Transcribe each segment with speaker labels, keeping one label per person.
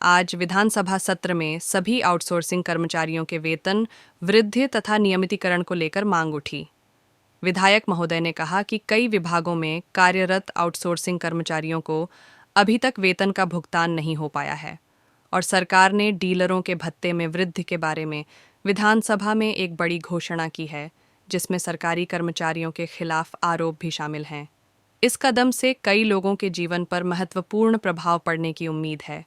Speaker 1: आज विधानसभा सत्र में सभी आउटसोर्सिंग कर्मचारियों के वेतन वृद्धि तथा नियमितीकरण को लेकर मांग उठी। विधायक महोदय ने कहा कि कई विभागों में कार्यरत आउटसोर्सिंग कर्मचारियों को अभी तक वेतन का भुगतान नहीं हो पाया है और सरकार ने डीलरों के भत्ते में वृद्धि के बारे में विधानसभा में एक बड़ी घोषणा की है, जिसमें सरकारी कर्मचारियों के खिलाफ आरोप भी शामिल हैं। इस कदम से कई लोगों के जीवन पर महत्वपूर्ण प्रभाव पड़ने की उम्मीद है।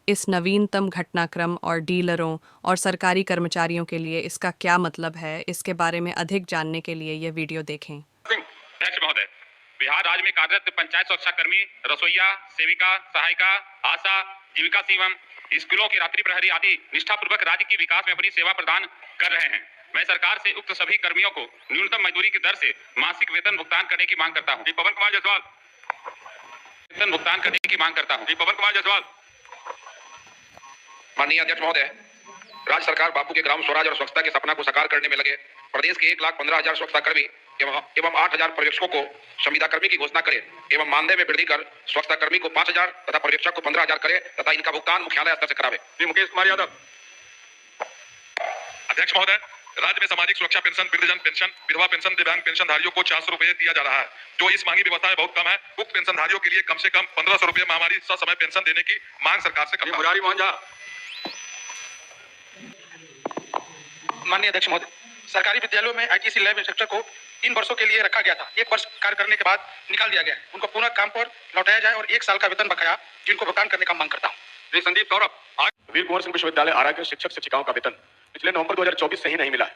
Speaker 1: इस नवीनतम घटनाक्रम और डीलरों और सरकारी कर्मचारियों के लिए इसका क्या मतलब है, इसके बारे में अधिक जानने के लिए यह वीडियो देखें।
Speaker 2: अध्यक्ष महोदय, बिहार राज्य में कार्यरत पंचायत सुरक्षा कर्मी, रसोईया, सेविका, सहायिका, आशा, जीविका शिवम, स्कूलों के रात्रि प्रहरी आदि निष्ठापूर्वक राज्य की विकास में अपनी सेवा प्रदान कर रहे हैं। मैं सरकार से उक्त सभी कर्मियों को न्यूनतम मजदूरी की दर से मासिक वेतन भुगतान करने की मांग करता हूँ। पवन कुमार जायसवाल। वेतन भुगतान करने की मांग करता हूँ। पवन कुमार जायसवाल।
Speaker 3: माननीय अध्यक्ष महोदय, राज्य सरकार बापू के ग्राम स्वराज और स्वच्छता के सपना को साकार करने में लगे प्रदेश के 1,15,000 स्वच्छता कर्मी एवं 8,000 पर्यवेक्षकों को संविदा कर्मी की घोषणा करे एवं मानदेय में वृद्धि कर स्वच्छता कर्मी को 5,000 तथा पर्यवेक्षक को 15,000 करे तथा इनका भुगतान मुख्यालय स्तर से करावे।
Speaker 2: श्री मुकेश कुमार यादव। अध्यक्ष महोदय, राज्य में सामाजिक सुरक्षा पेंशन, वृद्धजन पेंशन, विधवा पेंशन, दिव्यांग पेंशनधारियों को 400 रुपए दिया जा रहा है, जो इस मांगी व्यवस्था में बहुत कम है। उक्त पेंशनधारियों के लिए कम से कम 1,500 रुपए महामारी ससमय पेंशन देने की मांग सरकार से करता हूं।
Speaker 4: माननीय अध्यक्ष महोदय, सरकारी विद्यालयों में आईटीसी लैब इंस्ट्रक्टर को 3 वर्षों के लिए रखा गया था। 1 वर्ष कार्य करने के बाद निकाल दिया गया है। उनको पुनः काम पर लौटाया जाए और 1 साल का वेतन बकाया जिनको भुगतान करने का मांग करता हूँ।
Speaker 2: श्री संदीप सौरभ।
Speaker 5: वीर कुंवर सिंह विश्वविद्यालय आरा के शिक्षक शिक्षिकाओं का वेतन पिछले नवंबर 2024 से ही नहीं मिला है,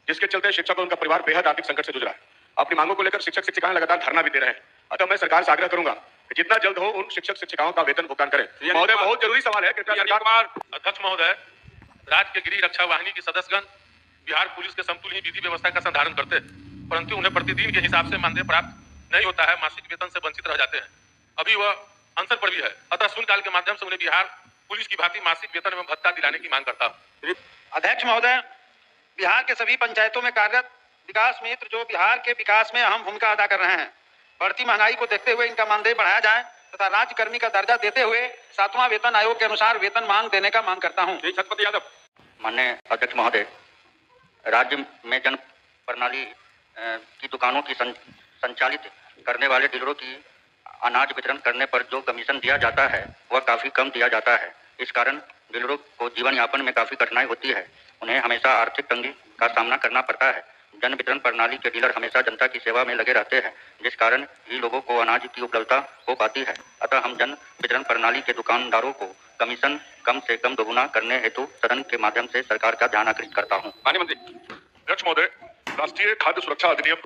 Speaker 5: जिसके चलते शिक्षक और उनका परिवार बेहद आर्थिक संकट से जूझ रहा है। अपनी मांगों को लेकर शिक्षक शिक्षिकाएं लगातार धरना भी दे रहे हैं। अतः मैं सरकार से आग्रह करूंगा कि जितना जल्द हो उन शिक्षक शिक्षिकाओं का वेतन भुगतान करें। महोदय, बहुत जरूरी सवाल है।
Speaker 2: अध्यक्ष महोदय, राज्य के गृह रक्षा वाहिनी के सदस्यगण बिहार पुलिस के समतुल ही विधि व्यवस्था का संधारण करते हैं, परंतु उन्हें प्रतिदिन के हिसाब से मानदेय प्राप्त नहीं होता है, मासिक वेतन से वंचित रह जाते हैं। अभी वह अनशन पर भी है। अतः शून्यकाल के माध्यम से उन्हें बिहार पुलिस की भांति मासिक वेतन एवं भत्ता दिलाने की मांग करता हूँ।
Speaker 4: अध्यक्ष महोदय, बिहार के सभी पंचायतों में कार्यरत विकास मित्र जो बिहार के विकास में अहम भूमिका अदा कर रहे हैं, बढ़ती महंगाई को देखते हुए इनका मानदेय बढ़ाया जाए तथा राज्य कर्मी का दर्जा देते हुए 7वां वेतन आयोग के अनुसार वेतन मांग देने का मांग करता हूँ।
Speaker 2: छत्रपति यादव।
Speaker 6: माननीय अध्यक्ष महोदय, राज्य में जन प्रणाली की दुकानों की संचालित करने वाले डीलरों की अनाज वितरण करने पर जो कमीशन दिया जाता है वह काफ़ी कम दिया जाता है। इस कारण डीलरों को जीवन यापन में काफ़ी कठिनाई होती है। उन्हें हमेशा आर्थिक तंगी का सामना करना पड़ता है। जन वितरण प्रणाली के डीलर हमेशा जनता की सेवा में लगे रहते हैं, जिस कारण ही लोगों को अनाज की उपलब्धता हो पाती है। अतः हम जन वितरण प्रणाली के दुकानदारों को कमीशन कम से कम दोगुना करने हेतु सदन के माध्यम से सरकार का ध्यान आकर्षित करता हूँ।
Speaker 2: माननीय मंत्री।
Speaker 5: अध्यक्ष महोदय, राष्ट्रीय खाद्य सुरक्षा अधिनियम